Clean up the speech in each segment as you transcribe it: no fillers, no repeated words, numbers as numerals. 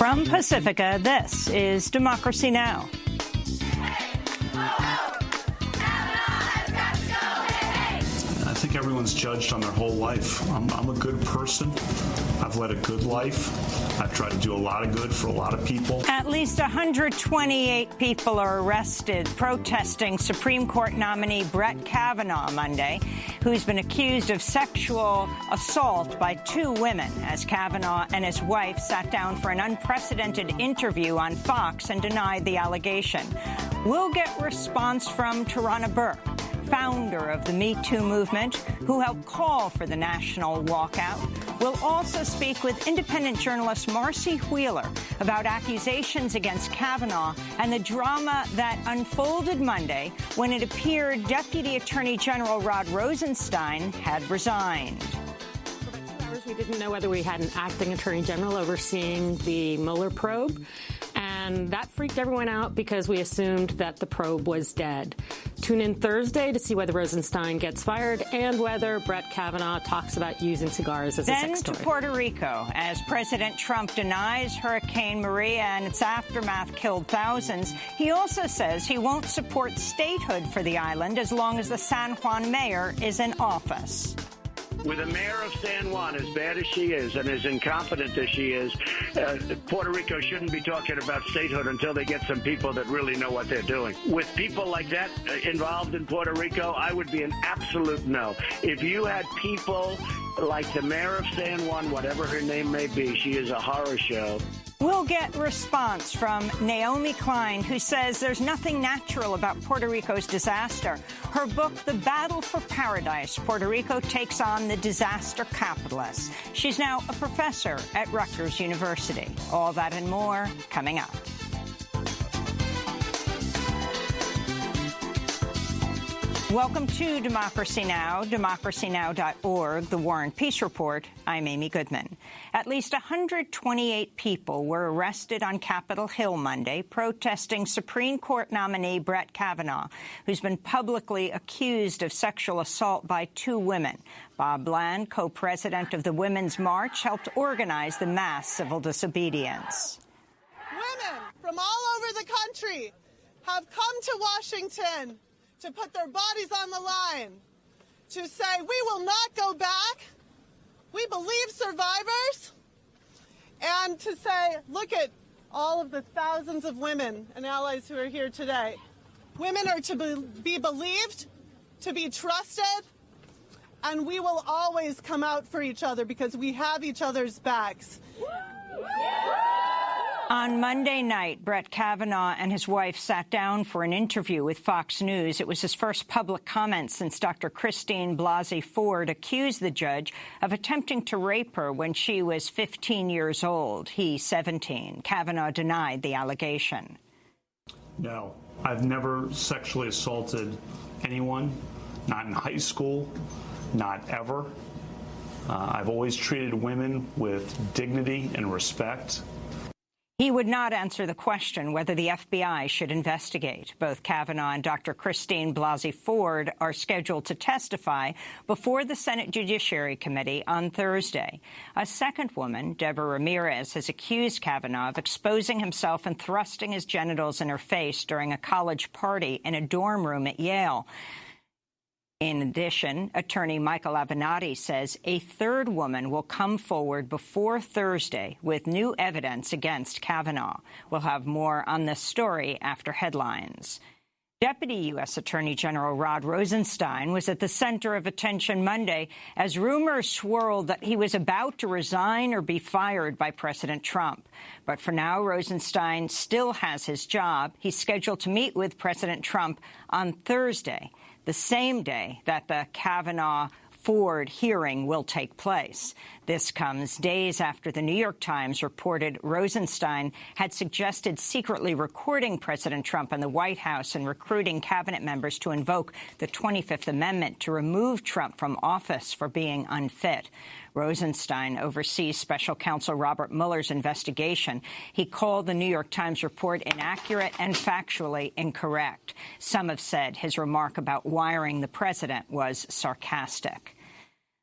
From Pacifica, this is Democracy Now! I think everyone's judged on their whole life. I'm a good person. I've led a good life. I've tried to do a lot of good for a lot of people. At least 128 people are arrested protesting Supreme Court nominee Brett Kavanaugh Monday, who's been accused of sexual assault by two women, as Kavanaugh and his wife sat down for an unprecedented interview on Fox and denied the allegation. We'll get response from Tarana Burke, founder of the Me Too movement, who helped call for the national walkout. We'll also speak with independent journalist Marcy Wheeler about accusations against Kavanaugh and the drama that unfolded Monday when it appeared Deputy Attorney General Rod Rosenstein had resigned. For about 2 hours, we didn't know whether we had an acting attorney general overseeing the Mueller probe. And that freaked everyone out because we assumed that the probe was dead. Tune in Thursday to see whether Rosenstein gets fired and whether Brett Kavanaugh talks about using cigars as a sex toy. Then to Puerto Rico, as President Trump denies Hurricane Maria and its aftermath killed thousands. He also says he won't support statehood for the island as long as the San Juan mayor is in office. With a mayor of San Juan as bad as she is and as incompetent as she is, Puerto Rico shouldn't be talking about statehood until they get some people that really know what they're doing. With people like that involved in Puerto Rico, I would be an absolute no. If you had people like the mayor of San Juan, whatever her name may be, she is a horror show. We'll get response from Naomi Klein, who says there's nothing natural about Puerto Rico's disaster. Her book, The Battle for Paradise, Puerto Rico Takes on the Disaster Capitalists. She's now a professor at Rutgers University. All that and more coming up. Welcome to Democracy Now!, democracynow.org, the War and Peace Report. I'm Amy Goodman. At least 128 people were arrested on Capitol Hill Monday protesting Supreme Court nominee Brett Kavanaugh, who's been publicly accused of sexual assault by two women. Bob Bland, co-president of the Women's March, helped organize the mass civil disobedience. Women from all over the country have come to Washington to put their bodies on the line, to say we will not go back, we believe survivors, and to say, look at all of the thousands of women and allies who are here today. Women are to be believed, to be trusted, and we will always come out for each other because we have each other's backs. On Monday night, Brett Kavanaugh and his wife sat down for an interview with Fox News. It was his first public comment since Dr. Christine Blasey Ford accused the judge of attempting to rape her when she was 15 years old. He 17. Kavanaugh denied the allegation. No, I've never sexually assaulted anyone, not in high school, not ever. I've always treated women with dignity and respect. He would not answer the question whether the FBI should investigate. Both Kavanaugh and Dr. Christine Blasey Ford are scheduled to testify before the Senate Judiciary Committee on Thursday. A second woman, Deborah Ramirez, has accused Kavanaugh of exposing himself and thrusting his genitals in her face during a college party in a dorm room at Yale. In addition, attorney Michael Avenatti says a third woman will come forward before Thursday with new evidence against Kavanaugh. We'll have more on this story after headlines. Deputy U.S. Attorney General Rod Rosenstein was at the center of attention Monday as rumors swirled that he was about to resign or be fired by President Trump. But for now, Rosenstein still has his job. He's scheduled to meet with President Trump on Thursday, the same day that the Kavanaugh-Ford hearing will take place. This comes days after the New York Times reported Rosenstein had suggested secretly recording President Trump in the White House and recruiting cabinet members to invoke the 25th Amendment to remove Trump from office for being unfit. Rosenstein oversees special counsel Robert Mueller's investigation. He called the New York Times report inaccurate and factually incorrect. Some have said his remark about wiring the president was sarcastic.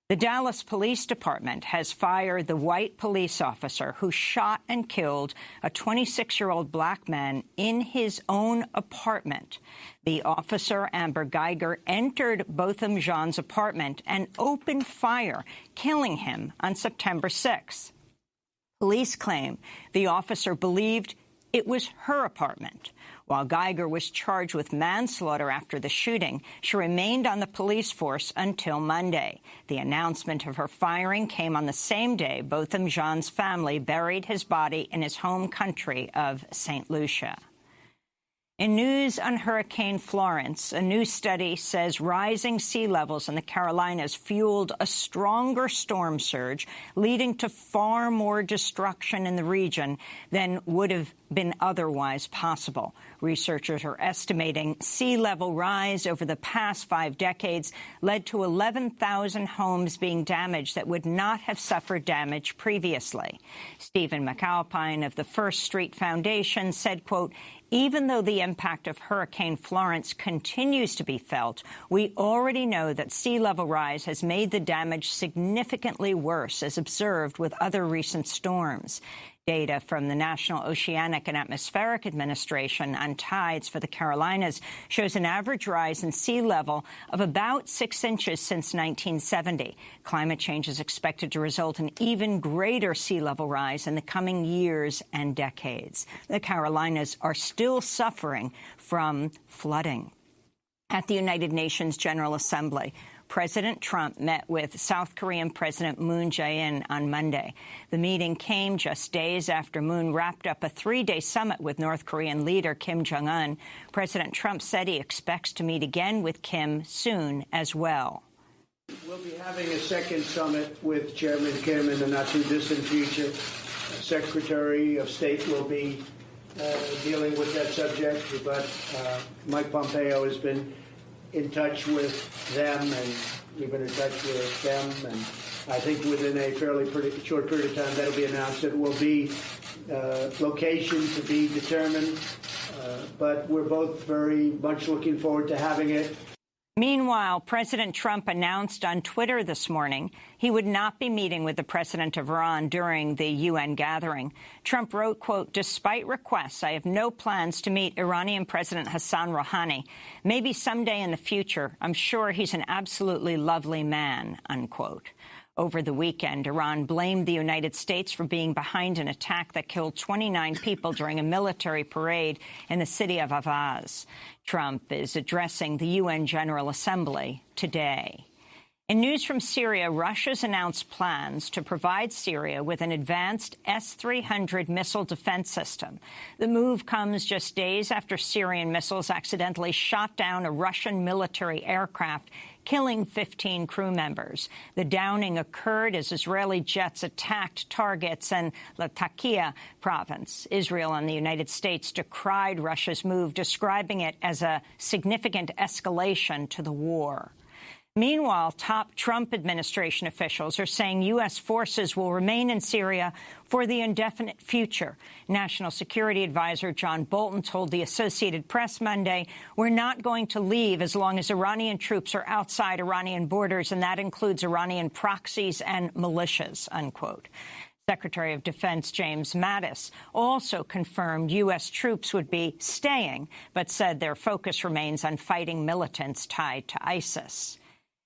The Dallas Police Department has fired the white police officer who shot and killed a 26-year-old black man in his own apartment. The officer, Amber Geiger, entered Botham Jean's apartment and opened fire, killing him on September 6th. Police claim the officer believed it was her apartment. While Geiger was charged with manslaughter after the shooting, she remained on the police force until Monday. The announcement of her firing came on the same day Botham Jean's family buried his body in his home country of St. Lucia. In news on Hurricane Florence, a new study says rising sea levels in the Carolinas fueled a stronger storm surge, leading to far more destruction in the region than would have been otherwise possible. Researchers are estimating sea level rise over the past 5 decades led to 11,000 homes being damaged that would not have suffered damage previously. Stephen McAlpine of the First Street Foundation said, quote, "Even though the impact of Hurricane Florence continues to be felt, we already know that sea level rise has made the damage significantly worse, as observed with other recent storms." Data from the National Oceanic and Atmospheric Administration on tides for the Carolinas shows an average rise in sea level of about 6 inches since 1970. Climate change is expected to result in even greater sea level rise in the coming years and decades. The Carolinas are still suffering from flooding. At the United Nations General Assembly, President Trump met with South Korean President Moon Jae-in on Monday. The meeting came just days after Moon wrapped up a 3-day summit with North Korean leader Kim Jong-un. President Trump said he expects to meet again with Kim soon as well. We'll be having a second summit with Chairman Kim in the not-too-distant future. Secretary of State will be dealing with that subject, but Mike Pompeo has been in touch with them, and we've been in touch with them, and I think within a pretty short period of time that'll be announced. It will be location to be determined, but we're both very much looking forward to having it. Meanwhile, President Trump announced on Twitter this morning he would not be meeting with the president of Iran during the UN gathering. Trump wrote, quote, "Despite requests, I have no plans to meet Iranian President Hassan Rouhani. Maybe someday in the future. I'm sure he's an absolutely lovely man," unquote. Over the weekend, Iran blamed the United States for being behind an attack that killed 29 people during a military parade in the city of Avaz. Trump is addressing the UN General Assembly today. In news from Syria, Russia's announced plans to provide Syria with an advanced S-300 missile defense system. The move comes just days after Syrian missiles accidentally shot down a Russian military aircraft, killing 15 crew members. The downing occurred as Israeli jets attacked targets in Latakia province. Israel and the United States decried Russia's move, describing it as a significant escalation to the war. Meanwhile, top Trump administration officials are saying U.S. forces will remain in Syria for the indefinite future. National Security Advisor John Bolton told the Associated Press Monday, "We're not going to leave as long as Iranian troops are outside Iranian borders, and that includes Iranian proxies and militias," unquote. Secretary of Defense James Mattis also confirmed U.S. troops would be staying, but said their focus remains on fighting militants tied to ISIS.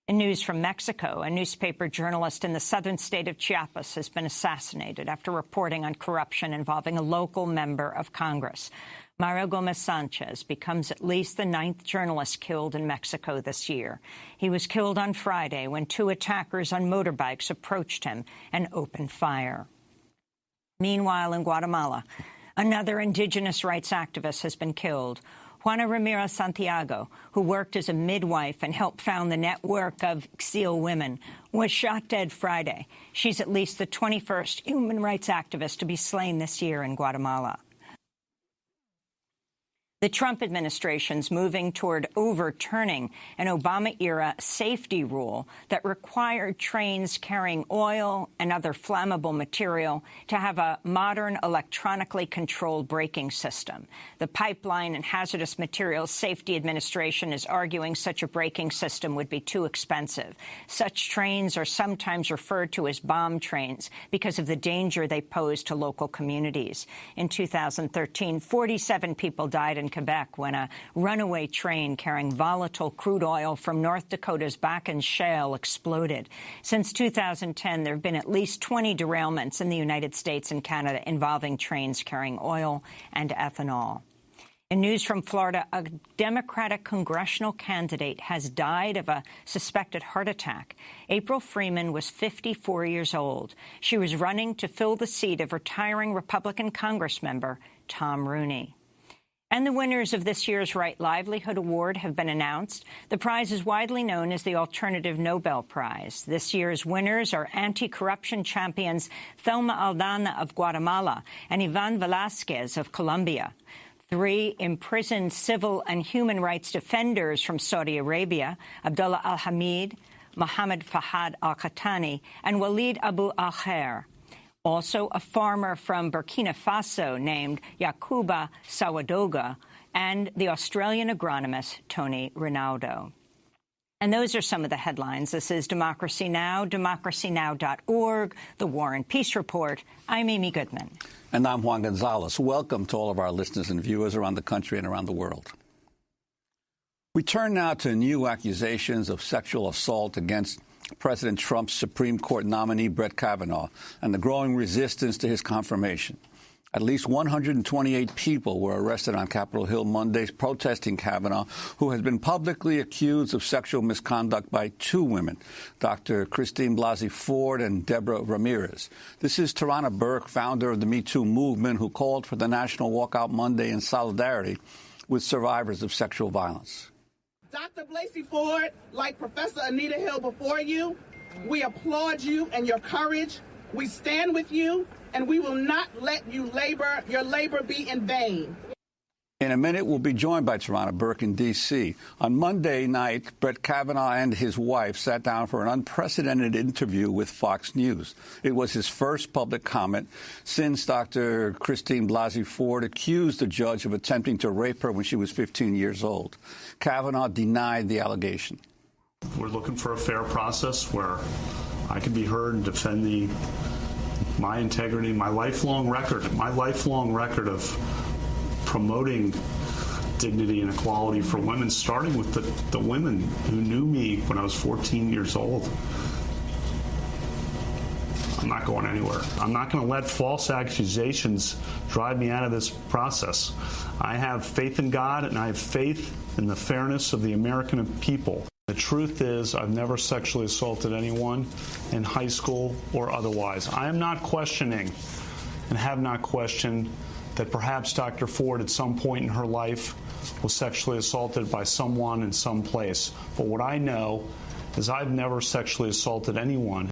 In news from Mexico, a newspaper journalist in the southern state of Chiapas has been assassinated after reporting on corruption involving a local member of Congress. Mario Gomez Sanchez becomes at least the 9th journalist killed in Mexico this year. He was killed on Friday when 2 attackers on motorbikes approached him and opened fire. Meanwhile, in Guatemala, another indigenous rights activist has been killed. Juana Ramirez Santiago, who worked as a midwife and helped found the network of Xil Women, was shot dead Friday. She's at least the 21st human rights activist to be slain this year in Guatemala. The Trump administration's moving toward overturning an Obama-era safety rule that required trains carrying oil and other flammable material to have a modern electronically controlled braking system. The Pipeline and Hazardous Materials Safety Administration is arguing such a braking system would be too expensive. Such trains are sometimes referred to as bomb trains because of the danger they pose to local communities. In 2013, 47 people died in Quebec when a runaway train carrying volatile crude oil from North Dakota's Bakken Shale exploded. Since 2010, there have been at least 20 derailments in the United States and Canada involving trains carrying oil and ethanol. In news from Florida, a Democratic congressional candidate has died of a suspected heart attack. April Freeman was 54 years old. She was running to fill the seat of retiring Republican Congressmember Tom Rooney. And the winners of this year's Right Livelihood Award have been announced. The prize is widely known as the Alternative Nobel Prize. This year's winners are anti-corruption champions Thelma Aldana of Guatemala and Ivan Velázquez of Colombia. 3 imprisoned civil and human rights defenders from Saudi Arabia, Abdullah al-Hamid, Mohammed Fahad al-Khatani, and Walid Abu al-Khair. Also, a farmer from Burkina Faso named Yakuba Sawadoga, and the Australian agronomist Tony Rinaldo. And those are some of the headlines. This is Democracy Now!, democracynow.org, The War and Peace Report. I'm Amy Goodman. And I'm Juan Gonzalez. Welcome to all of our listeners and viewers around the country and around the world. We turn now to new accusations of sexual assault against President Trump's Supreme Court nominee, Brett Kavanaugh, and the growing resistance to his confirmation. At least 128 people were arrested on Capitol Hill Monday protesting Kavanaugh, who has been publicly accused of sexual misconduct by 2 women, Dr. Christine Blasey Ford and Deborah Ramirez. This is Tarana Burke, founder of the Me Too movement, who called for the National Walkout Monday in solidarity with survivors of sexual violence. Dr. Blasey Ford, like Professor Anita Hill before you, we applaud you and your courage. We stand with you, and we will not let your labor be in vain. In a minute, we'll be joined by Tarana Burke in D.C. On Monday night, Brett Kavanaugh and his wife sat down for an unprecedented interview with Fox News. It was his first public comment since Dr. Christine Blasey Ford accused the judge of attempting to rape her when she was 15 years old. Kavanaugh denied the allegation. We're looking for a fair process where I can be heard and defend my integrity, my lifelong record of promoting dignity and equality for women, starting with the women who knew me when I was 14 years old. I'm not going anywhere. I'm not going to let false accusations drive me out of this process. I have faith in God, and I have faith in the fairness of the American people. The truth is, I've never sexually assaulted anyone in high school or otherwise. I am not questioning and have not questioned that perhaps Dr. Ford at some point in her life was sexually assaulted by someone in some place. But what I know is I've never sexually assaulted anyone.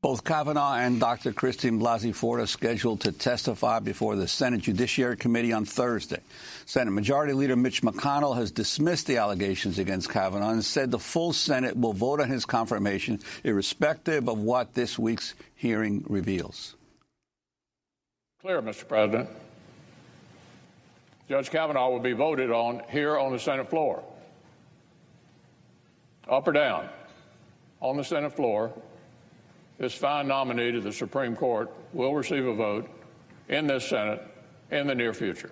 Both Kavanaugh and Dr. Christine Blasey Ford are scheduled to testify before the Senate Judiciary Committee on Thursday. Senate Majority Leader Mitch McConnell has dismissed the allegations against Kavanaugh and said the full Senate will vote on his confirmation, irrespective of what this week's hearing reveals. Clear, Mr. President. Judge Kavanaugh will be voted on here on the Senate floor. Up or down, on the Senate floor, this fine nominee to the Supreme Court will receive a vote in this Senate in the near future.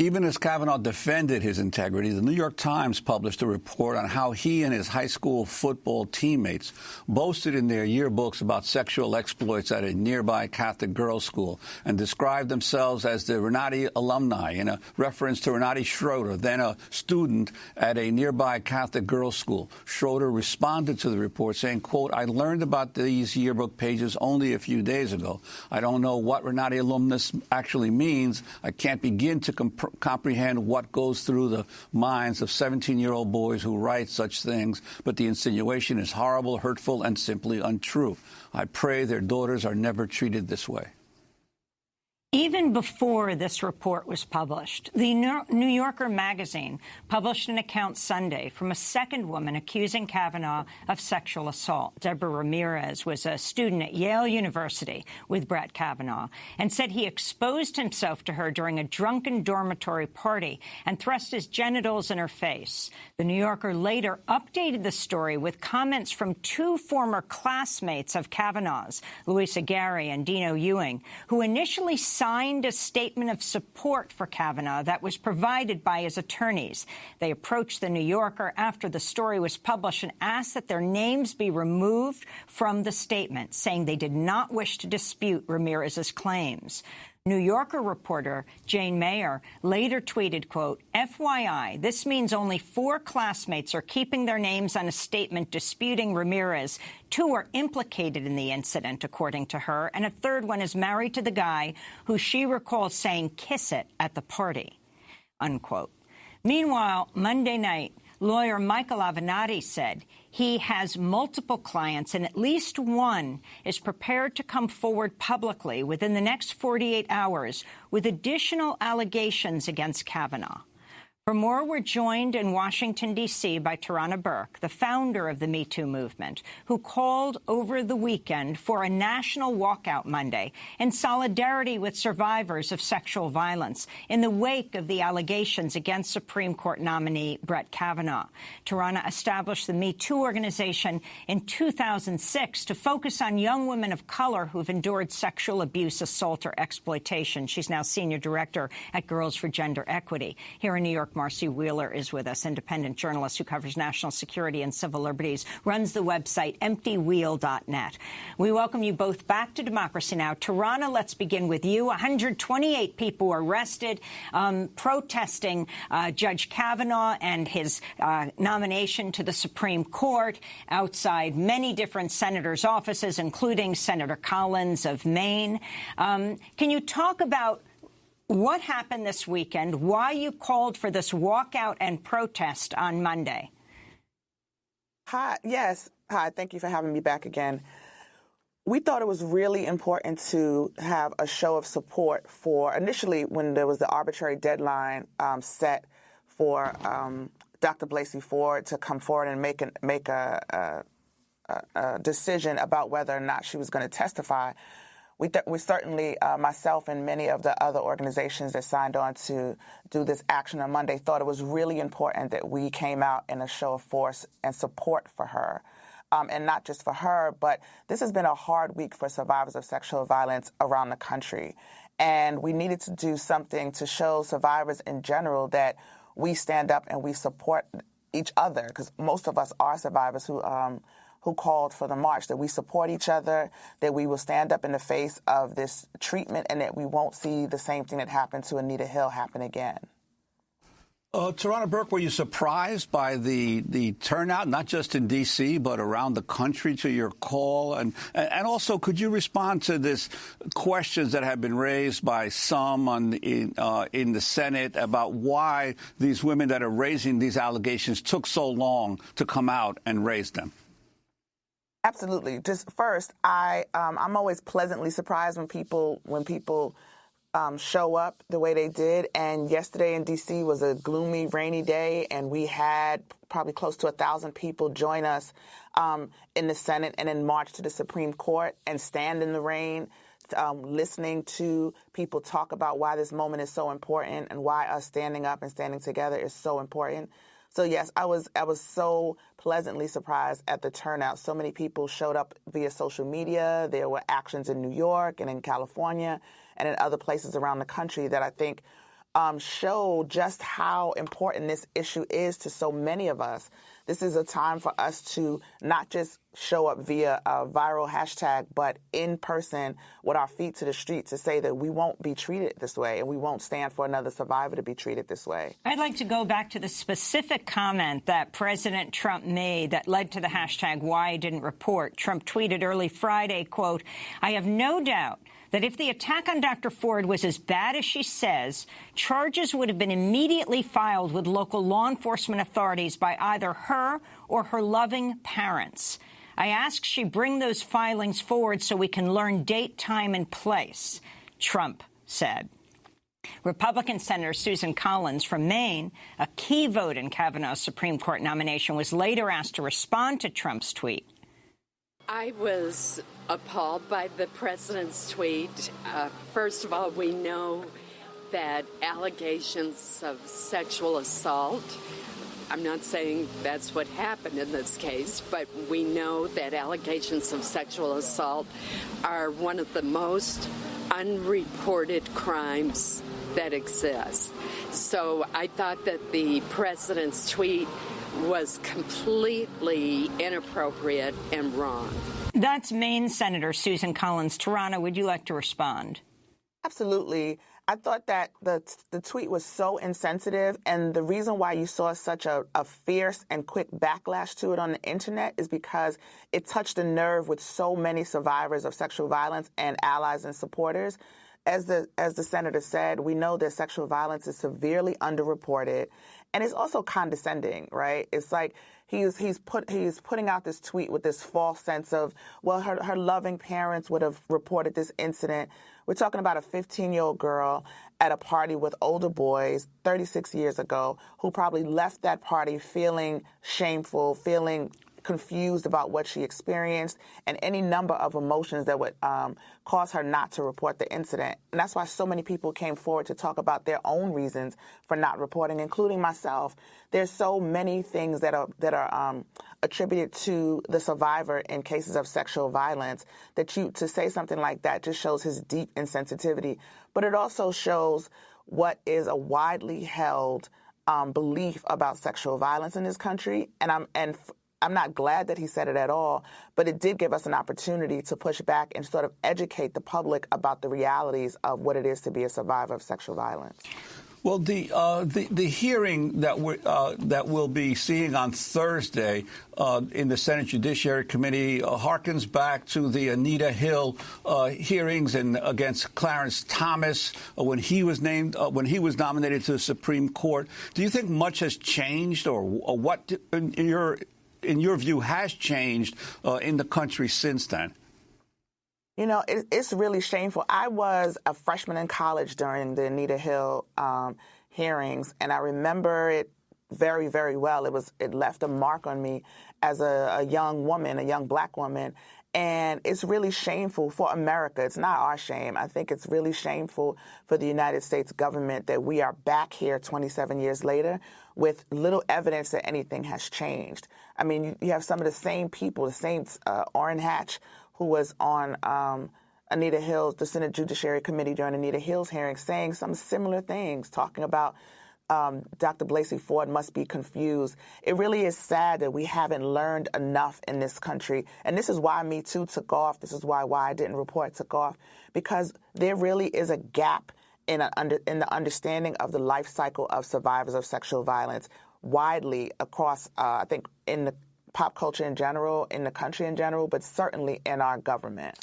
Even as Kavanaugh defended his integrity, the New York Times published a report on how he and his high school football teammates boasted in their yearbooks about sexual exploits at a nearby Catholic girls' school and described themselves as the Renati alumni in a reference to Renati Schroeder, then a student at a nearby Catholic girls' school. Schroeder responded to the report saying, quote, "I learned about these yearbook pages only a few days ago. I don't know what Renati alumnus actually means. I can't begin to comprehend what goes through the minds of 17-year-old boys who write such things, but the insinuation is horrible, hurtful, and simply untrue. I pray their daughters are never treated this way." Even before this report was published, the New Yorker magazine published an account Sunday from a second woman accusing Kavanaugh of sexual assault. Deborah Ramirez was a student at Yale University with Brett Kavanaugh and said he exposed himself to her during a drunken dormitory party and thrust his genitals in her face. The New Yorker later updated the story with comments from two former classmates of Kavanaugh's, Louisa Gary and Dino Ewing, who initially signed a statement of support for Kavanaugh that was provided by his attorneys. They approached the New Yorker after the story was published and asked that their names be removed from the statement, saying they did not wish to dispute Ramirez's claims. New Yorker reporter Jane Mayer later tweeted, quote, FYI, this means only 4 classmates are keeping their names on a statement disputing Ramirez. 2 are implicated in the incident, according to her, and a third one is married to the guy who she recalls saying kiss it at the party, unquote. Meanwhile, Monday night, lawyer Michael Avenatti said he has multiple clients and at least one is prepared to come forward publicly within the next 48 hours with additional allegations against Kavanaugh. For more, we're joined in Washington, D.C. by Tarana Burke, the founder of the Me Too movement, who called over the weekend for a national walkout Monday in solidarity with survivors of sexual violence in the wake of the allegations against Supreme Court nominee Brett Kavanaugh. Tarana established the Me Too organization in 2006 to focus on young women of color who've endured sexual abuse, assault, or exploitation. She's now senior director at Girls for Gender Equity. Here in New York, Marcy Wheeler is with us, independent journalist who covers national security and civil liberties, runs the website emptywheel.net. We welcome you both back to Democracy Now! Tarana, let's begin with you. 128 people arrested protesting Judge Kavanaugh and his nomination to the Supreme Court outside many different senators' offices, including Senator Collins of Maine. Can you talk about what happened this weekend, why you called for this walkout and protest on Monday? Hi. Yes. Hi. Thank you for having me back again. We thought it was really important to have a show of support for, initially when there was the arbitrary deadline set for Dr. Blasey Ford to come forward and make a decision about whether or not she was going to testify. We certainly, myself and many of the other organizations that signed on to do this action on Monday, thought it was really important that we came out in a show of force and support for her. And not just for her, but this has been a hard week for survivors of sexual violence around the country. And we needed to do something to show survivors in general that we stand up and we support each other, because most of us are survivors who called for the march, that we support each other, that we will stand up in the face of this treatment, and that we won't see the same thing that happened to Anita Hill happen again. Tarana Burke, were you surprised by the turnout, not just in D.C., but around the country to your call? And also, could you respond to this questions that have been raised by some in the Senate about why these women that are raising these allegations took so long to come out and raise them? Absolutely. Just first, I'm always pleasantly surprised when people show up the way they did. And yesterday in D.C. was a gloomy, rainy day, and we had probably close to 1,000 people join us in the Senate and then march to the Supreme Court and stand in the rain, listening to people talk about why this moment is so important and why us standing up and standing together is so important. So, yes, I was so pleasantly surprised at the turnout. So many people showed up via social media. There were actions in New York and in California and in other places around the country that I think show just how important this issue is to so many of us. This is a time for us to not just show up via a viral hashtag, but in person with our feet to the street to say that we won't be treated this way and we won't stand for another survivor to be treated this way. I'd like to go back to the specific comment that President Trump made that led to the hashtag Why I Didn't Report. Trump tweeted early Friday, quote, "I have no doubt that if the attack on Dr. Ford was as bad as she says, charges would have been immediately filed with local law enforcement authorities by either her or her loving parents. I ask she bring those filings forward so we can learn date, time, and place," Trump said. Republican Senator Susan Collins from Maine, a key vote in Kavanaugh's Supreme Court nomination, was later asked to respond to Trump's tweet. I was appalled by the president's tweet. First of all, we know that allegations of sexual assault, I'm not saying that's what happened in this case, but we know that allegations of sexual assault are one of the most unreported crimes that exist. So I thought that the president's tweet was completely inappropriate and wrong. That's Maine Senator Susan Collins. Tarana, would you like to respond? Absolutely. I thought that the tweet was so insensitive, and the reason why you saw such a fierce and quick backlash to it on the internet is because it touched a nerve with so many survivors of sexual violence and allies and supporters. As the senator said, we know that sexual violence is severely underreported, and it's also condescending, right? It's like he's putting out this tweet with this false sense of, well, her loving parents would have reported this incident. We're talking about a 15-year-old girl at a party with older boys 36 years ago who probably left that party feeling shameful, feeling confused about what she experienced, and any number of emotions that would cause her not to report the incident. And that's why so many people came forward to talk about their own reasons for not reporting, including myself. There's so many things that are attributed to the survivor in cases of sexual violence that to say something like that just shows his deep insensitivity. But it also shows what is a widely held belief about sexual violence in this country. And I'm not glad that he said it at all, but it did give us an opportunity to push back and sort of educate the public about the realities of what it is to be a survivor of sexual violence. Well, the hearing that we'll be seeing on Thursday in the Senate Judiciary Committee harkens back to the Anita Hill hearings and against Clarence Thomas when he was nominated to the Supreme Court. Do you think much has changed, or what in your view has changed in the country since then? You know, it's really shameful. I was a freshman in college during the Anita Hill hearings, and I remember it very, very well. It left a mark on me as a young woman, a young black woman, and it's really shameful for America. It's not our shame. I think it's really shameful for the United States government that we are back here 27 years later with little evidence that anything has changed. I mean, you have some of the same people, the same Orrin Hatch, who was on Anita Hill's, the Senate Judiciary Committee during Anita Hill's hearing, saying some similar things, talking about Dr. Blasey Ford must be confused. It really is sad that we haven't learned enough in this country. And this is why Me Too took off. This is why I Didn't Report took off, because there really is a gap in the understanding of the life cycle of survivors of sexual violence widely across, I think, in the pop culture in general, in the country in general, but certainly in our government.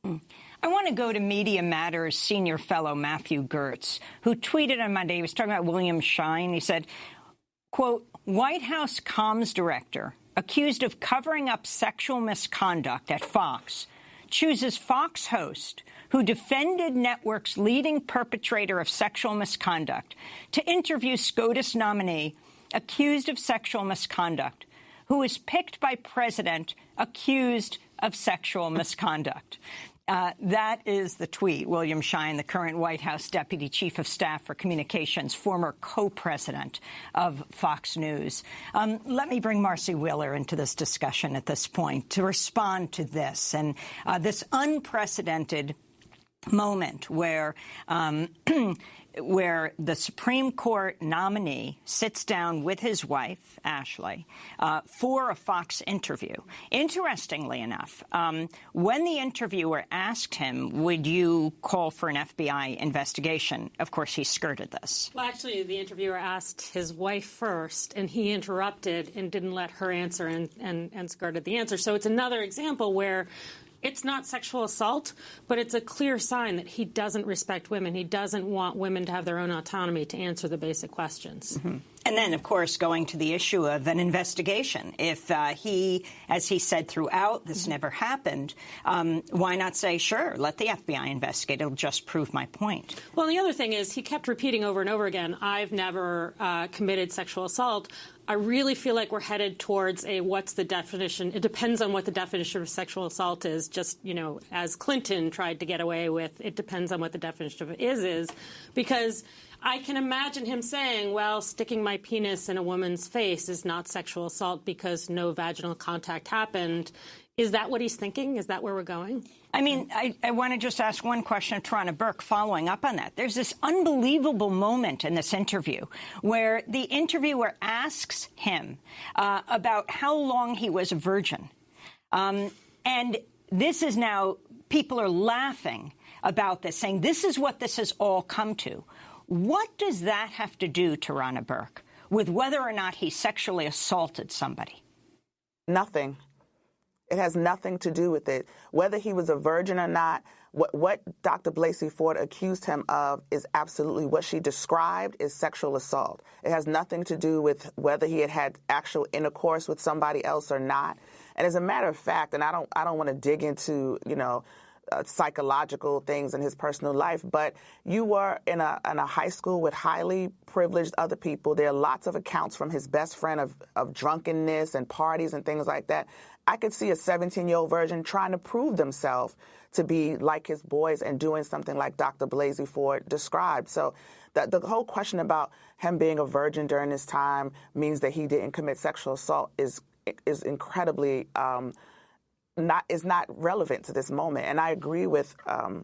I want to go to Media Matters senior fellow Matthew Gertz, who tweeted on Monday. He was talking about William Schein. He said, quote, White House comms director accused of covering up sexual misconduct at Fox chooses Fox host who defended network's leading perpetrator of sexual misconduct to interview SCOTUS nominee accused of sexual misconduct, who was picked by president accused of sexual misconduct. That is the tweet. William Schein, the current White House Deputy Chief of Staff for Communications, former co-president of Fox News. Let me bring Marcy Wheeler into this discussion at this point to respond to this and this unprecedented moment where the Supreme Court nominee sits down with his wife, Ashley, for a Fox interview. Interestingly enough, when the interviewer asked him, would you call for an FBI investigation, of course, he skirted this. Well, actually, the interviewer asked his wife first, and he interrupted and didn't let her answer and skirted the answer. So it's another example where it's not sexual assault, but it's a clear sign that he doesn't respect women. He doesn't want women to have their own autonomy to answer the basic questions. Mm-hmm. And then, of course, going to the issue of an investigation. If he, as he said throughout, this never happened, why not say, sure, let the FBI investigate? It'll just prove my point. Well, the other thing is he kept repeating over and over again, I've never committed sexual assault. I really feel like we're headed towards what's the definition? It depends on what the definition of sexual assault is. Just, as Clinton tried to get away with, it depends on what the definition of it is. Because I can imagine him saying, well, sticking my penis in a woman's face is not sexual assault because no vaginal contact happened. Is that what he's thinking? Is that where we're going? I mean, I want to just ask one question of Tarana Burke following up on that. There's this unbelievable moment in this interview where the interviewer asks him about how long he was a virgin. And this is now, people are laughing about this, saying this is what this has all come to. What does that have to do, Tarana Burke, with whether or not he sexually assaulted somebody? Nothing. It has nothing to do with it. Whether he was a virgin or not, what Dr. Blasey Ford accused him of is absolutely what she described is sexual assault. It has nothing to do with whether he had actual intercourse with somebody else or not. And as a matter of fact, and I don't want to dig into, psychological things in his personal life, but you were in a high school with highly privileged other people. There are lots of accounts from his best friend of drunkenness and parties and things like that. I could see a 17-year-old virgin trying to prove themselves to be like his boys and doing something like Dr. Blasey Ford described. So the whole question about him being a virgin during this time means that he didn't commit sexual assault is incredibly not relevant to this moment. And I agree with the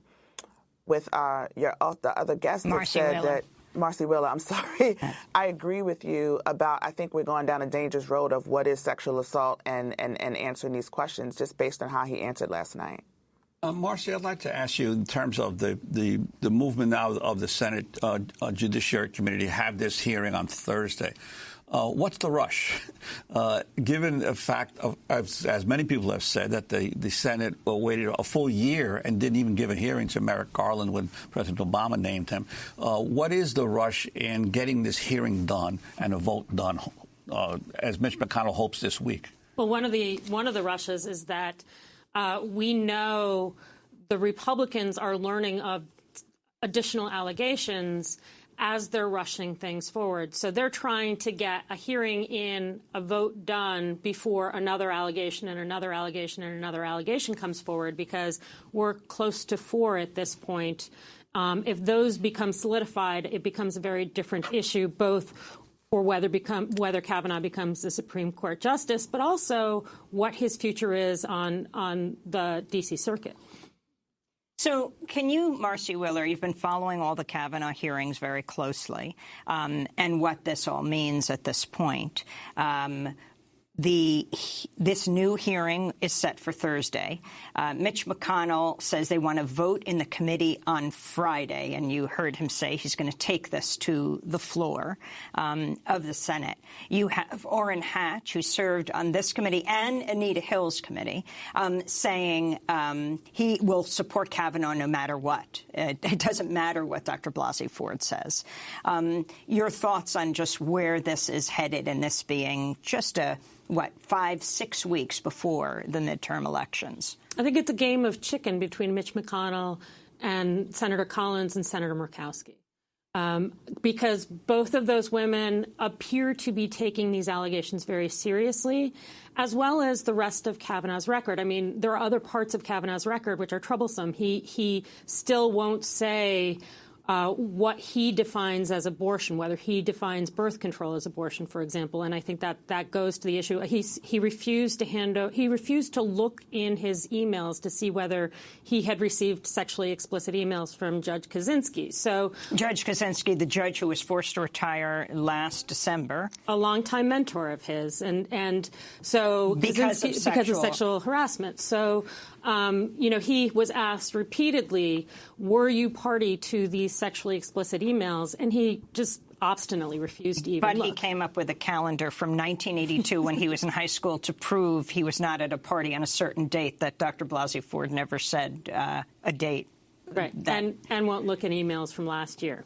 other guest that said that Marcy Wheeler, I'm sorry. I agree with you about, I think we're going down a dangerous road of what is sexual assault and answering these questions just based on how he answered last night. Marcy, I'd like to ask you in terms of the movement now of the Senate Judiciary Committee to have this hearing on Thursday. What's the rush? Given the fact of, as many people have said, that the Senate waited a full year and didn't even give a hearing to Merrick Garland when President Obama named him. What is the rush in getting this hearing done and a vote done, as Mitch McConnell hopes this week? Well, one of the rushes is that we know the Republicans are learning of additional allegations as they're rushing things forward. So they're trying to get a hearing in, a vote done before another allegation and another allegation and another allegation comes forward, because we're close to 4 at this point. If those become solidified, it becomes a very different issue, both for whether Kavanaugh becomes the Supreme Court justice, but also what his future is on the D.C. Circuit. So can you, Marcy Wheeler, you've been following all the Kavanaugh hearings very closely, and what this all means at this point. This new hearing is set for Thursday. Mitch McConnell says they want to vote in the committee on Friday, and you heard him say he's going to take this to the floor of the Senate. You have Orrin Hatch, who served on this committee and Anita Hill's committee, saying he will support Kavanaugh no matter what. It doesn't matter what Dr. Blasey Ford says. Your thoughts on just where this is headed, and this being just 5-6 weeks before the midterm elections? I think it's a game of chicken between Mitch McConnell and Senator Collins and Senator Murkowski, because both of those women appear to be taking these allegations very seriously, as well as the rest of Kavanaugh's record. I mean, there are other parts of Kavanaugh's record which are troublesome. He still won't say what he defines as abortion, whether he defines birth control as abortion, for example. And I think that goes to the issue. He refused to look in his emails to see whether he had received sexually explicit emails from Judge Kaczynski. So Judge Kaczynski, the judge who was forced to retire last December, a longtime mentor of his, and so because of sexual harassment. So he was asked repeatedly, were you party to these sexually explicit emails? And he just obstinately refused to even look. He came up with a calendar from 1982 when he was in high school to prove he was not at a party on a certain date that Dr. Blasey Ford never said a date. Right, and won't look at emails from last year.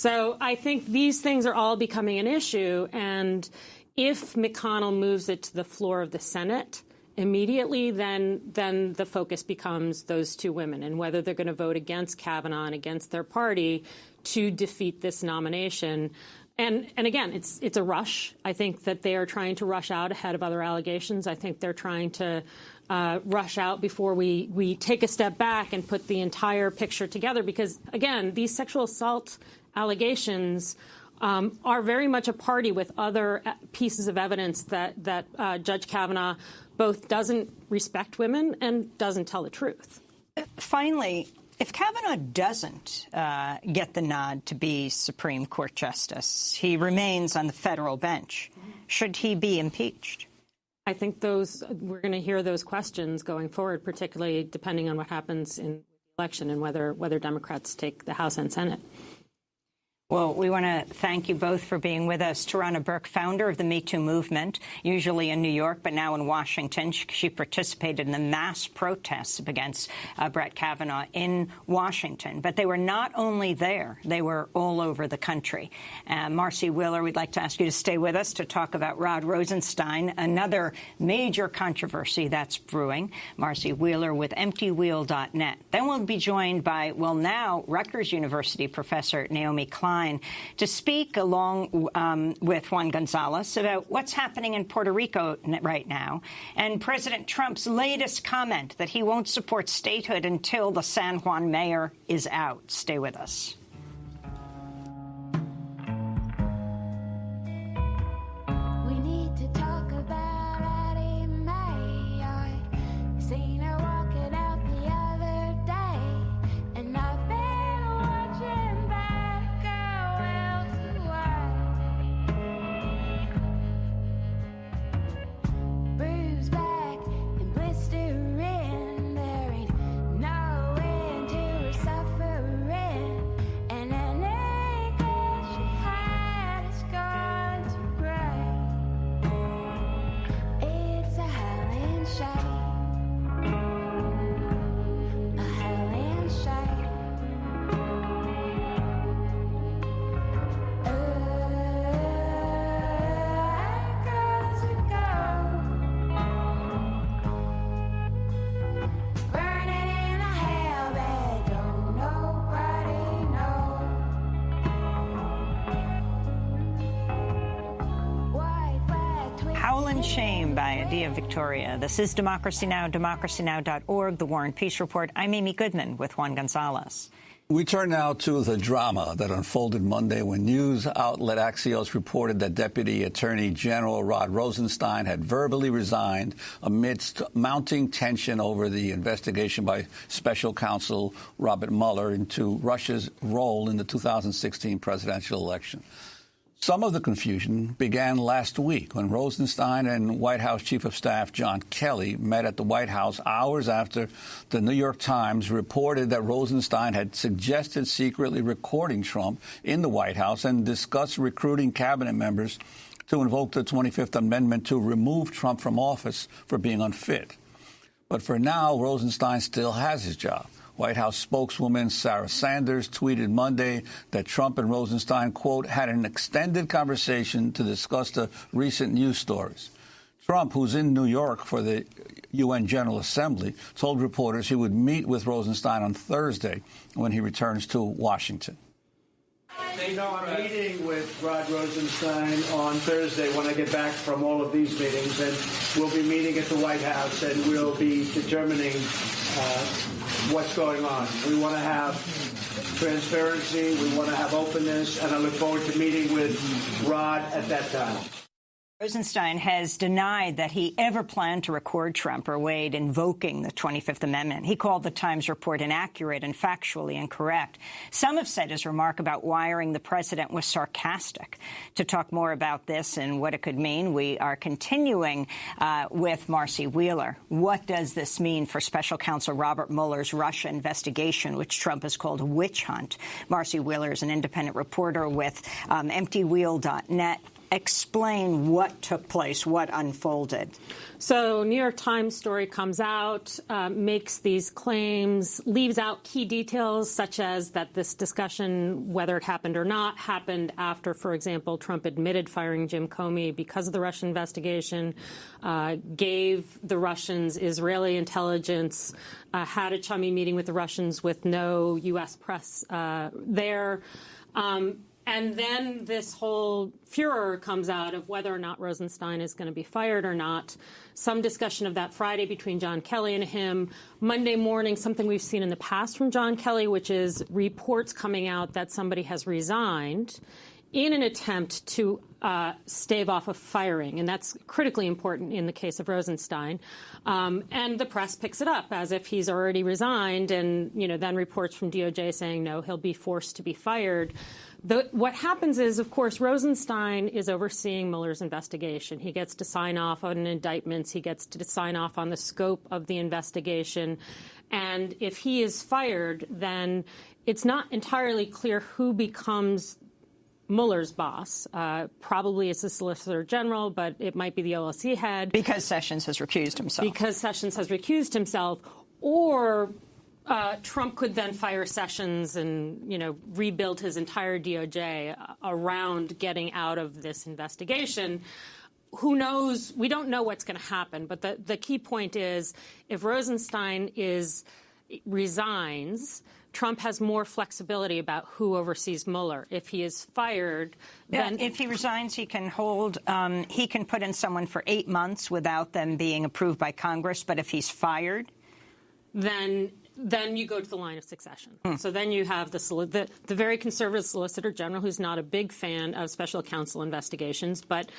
So I think these things are all becoming an issue. And if McConnell moves it to the floor of the Senate immediately, then the focus becomes those two women and whether they're going to vote against Kavanaugh and against their party to defeat this nomination. And again, it's a rush. I think that they are trying to rush out ahead of other allegations. I think they're trying to rush out before we take a step back and put the entire picture together. Because, again, these sexual assault allegations are very much a party with other pieces of evidence that Judge Kavanaugh both doesn't respect women and doesn't tell the truth. Finally, if Kavanaugh doesn't get the nod to be Supreme Court Justice, he remains on the federal bench. Should he be impeached? I think we're going to hear those questions going forward, particularly depending on what happens in the election and whether Democrats take the House and Senate. Well, we want to thank you both for being with us. Tarana Burke, founder of the Me Too movement, usually in New York, but now in Washington. She participated in the mass protests against Brett Kavanaugh in Washington. But they were not only there, they were all over the country. Marcy Wheeler, we'd like to ask you to stay with us to talk about Rod Rosenstein, another major controversy that's brewing. Marcy Wheeler with EmptyWheel.net. Then we'll be joined by, well, now Rutgers University professor Naomi Klein, to speak along with Juan Gonzalez about what's happening in Puerto Rico right now and President Trump's latest comment that he won't support statehood until the San Juan mayor is out. Stay with us. We need to talk about Addie Mae. I seen her walking out the other day, and I've been watching that girl well too wide. Bruised back and blistering, there ain't no end to her suffering, and an acre she had is gone to gray. It's a howling shame, a howling shame. Across we go, burning in a hellbed, don't nobody know. White flag twist. Howlin' Shame by Adia Victoria. This is Democracy Now!, democracynow.org, The War and Peace Report. I'm Amy Goodman with Juan Gonzalez. We turn now to the drama that unfolded Monday when news outlet Axios reported that Deputy Attorney General Rod Rosenstein had verbally resigned amidst mounting tension over the investigation by Special Counsel Robert Mueller into Russia's role in the 2016 presidential election. Some of the confusion began last week when Rosenstein and White House Chief of Staff John Kelly met at the White House hours after the New York Times reported that Rosenstein had suggested secretly recording Trump in the White House and discussed recruiting cabinet members to invoke the 25th Amendment to remove Trump from office for being unfit. But for now, Rosenstein still has his job. White House spokeswoman Sarah Sanders tweeted Monday that Trump and Rosenstein, quote, had an extended conversation to discuss the recent news stories. Trump, who's in New York for the UN General Assembly, told reporters he would meet with Rosenstein on Thursday when he returns to Washington. No, I'm meeting with Rod Rosenstein on Thursday when I get back from all of these meetings, and we'll be meeting at the White House, and we'll be determining what's going on. We want to have transparency, we want to have openness, and I look forward to meeting with Rod at that time. Rosenstein has denied that he ever planned to record Trump or Wade invoking the 25th Amendment. He called the Times report inaccurate and factually incorrect. Some have said his remark about wiring the president was sarcastic. To talk more about this and what it could mean, we are continuing with Marcy Wheeler. What does this mean for Special Counsel Robert Mueller's Russia investigation, which Trump has called a witch hunt? Marcy Wheeler is an independent reporter with EmptyWheel.net. explain what took place, what unfolded. So New York Times story comes out, makes these claims, leaves out key details such as that this discussion, whether it happened or not, happened after, for example, Trump admitted firing Jim Comey because of the Russian investigation, gave the Russians Israeli intelligence, had a chummy meeting with the Russians with no U.S. press there. And then this whole furor comes out of whether or not Rosenstein is going to be fired or not. Some discussion of that Friday between John Kelly and him. Monday morning, something we've seen in the past from John Kelly, which is reports coming out that somebody has resigned in an attempt to stave off a firing. And that's critically important in the case of Rosenstein. And the press picks it up as if he's already resigned, and then reports from DOJ saying, no, he'll be forced to be fired. What happens is, of course, Rosenstein is overseeing Mueller's investigation. He gets to sign off on indictments. He gets to sign off on the scope of the investigation. And if he is fired, then it's not entirely clear who becomes Mueller's boss. Probably it's the Solicitor General, but it might be the OLC head. Because Sessions has recused himself. Or Trump could then fire Sessions and, rebuild his entire DOJ around getting out of this investigation. Who knows? We don't know what's going to happen. But the key point is, if Rosenstein resigns, Trump has more flexibility about who oversees Mueller. If he is fired, then if he resigns, he can hold. He can put in someone for 8 months without them being approved by Congress. But if he's fired, then you go to the line of succession. So then you have the very conservative Solicitor General, who's not a big fan of special counsel investigations, but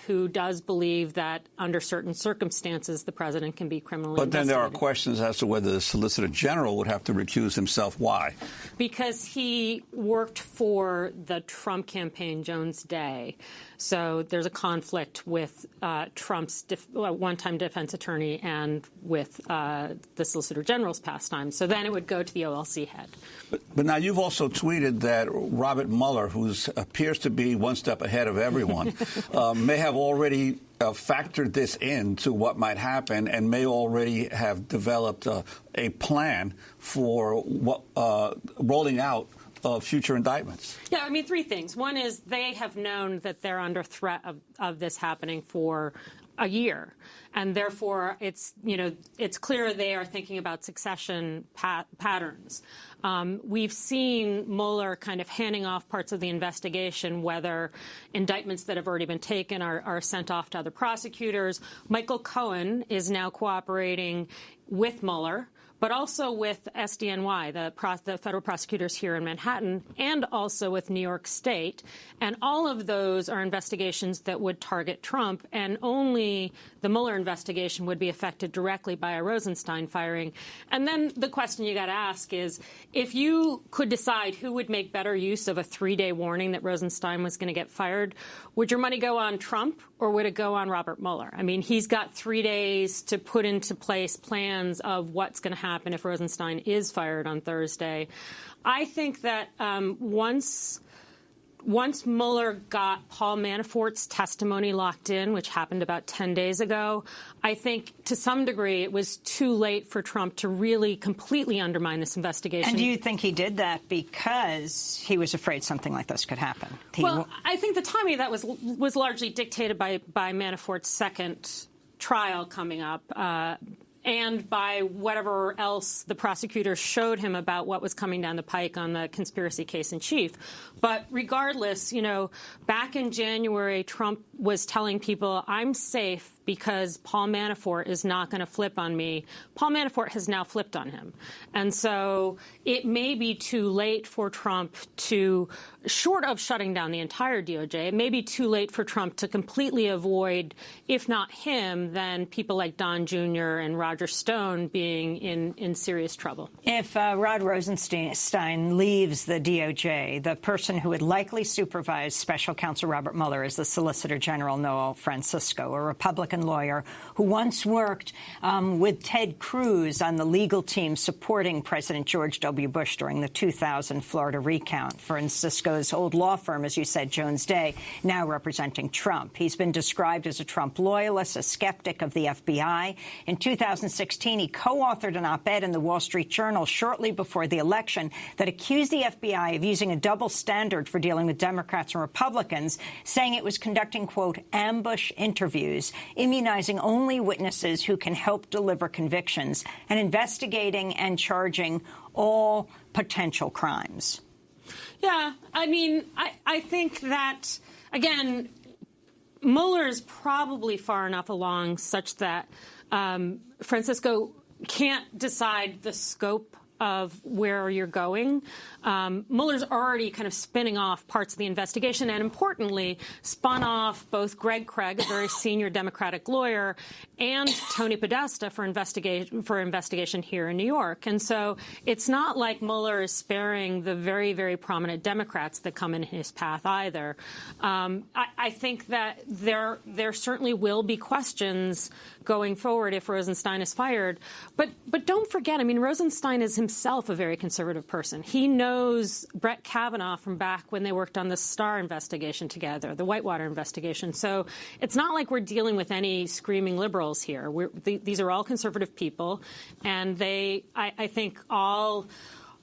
who does believe that under certain circumstances the president can be criminally investigated. But then there are questions as to whether the Solicitor General would have to recuse himself. Why? Because he worked for the Trump campaign, Jones Day. So there's a conflict with Trump's one-time defense attorney and with the Solicitor General's pastime. So then it would go to the OLC head. But now you've also tweeted that Robert Mueller, who appears to be one step ahead of everyone, may have already factored this into what might happen and may already have developed a plan for rolling out future indictments. Yeah, I mean, three things. One is they have known that they're under threat of this happening for a year. And therefore, it's clear they are thinking about succession patterns. We've seen Mueller kind of handing off parts of the investigation, whether indictments that have already been taken are sent off to other prosecutors. Michael Cohen is now cooperating with Mueller, but also with SDNY, the federal prosecutors here in Manhattan, and also with New York State. And all of those are investigations that would target Trump, and only the Mueller investigation would be affected directly by a Rosenstein firing. And then the question you got to ask is, if you could decide who would make better use of a 3-day warning that Rosenstein was going to get fired, would your money go on Trump or would it go on Robert Mueller? I mean, he's got 3 days to put into place plans of what's going to happen if Rosenstein is fired on Thursday. I think that once Mueller got Paul Manafort's testimony locked in, which happened about 10 days ago, I think to some degree it was too late for Trump to really completely undermine this investigation. And do you think he did that because he was afraid something like this could happen? Well, I think the timing of that was largely dictated by Manafort's second trial coming up. And by whatever else the prosecutors showed him about what was coming down the pike on the conspiracy case in chief. But regardless, back in January, Trump was telling people, I'm safe because Paul Manafort is not going to flip on me. Paul Manafort has now flipped on him. And so it may be too late for Trump to, short of shutting down the entire DOJ, it may be too late for Trump to completely avoid, if not him, then people like Don Jr. and Roger Stone being in serious trouble. If Rod Rosenstein leaves the DOJ, the person who would likely supervise Special Counsel Robert Mueller is the Solicitor General Noel Francisco, a Republican Republican lawyer who once worked with Ted Cruz on the legal team supporting President George W. Bush during the 2000 Florida recount. Francisco's old law firm, as you said, Jones Day, now representing Trump. He's been described as a Trump loyalist, a skeptic of the FBI. In 2016, he co-authored an op-ed in the Wall Street Journal shortly before the election that accused the FBI of using a double standard for dealing with Democrats and Republicans, saying it was conducting, quote, ambush interviews, immunizing only witnesses who can help deliver convictions, and investigating and charging all potential crimes. Yeah, I mean, I think that, again, Mueller is probably far enough along such that Francisco can't decide the scope of where you're going. Mueller's already kind of spinning off parts of the investigation and, importantly, spun off both Greg Craig, a very senior Democratic lawyer, and Tony Podesta for investigation here in New York. And so it's not like Mueller is sparing the very, very prominent Democrats that come in his path either. I think that there certainly will be questions going forward if Rosenstein is fired. But don't forget, I mean, Rosenstein is himself a very conservative person. He knows Brett Kavanaugh from back when they worked on the Starr investigation together, the Whitewater investigation. So it's not like we're dealing with any screaming liberals here. These are all conservative people, and I think, all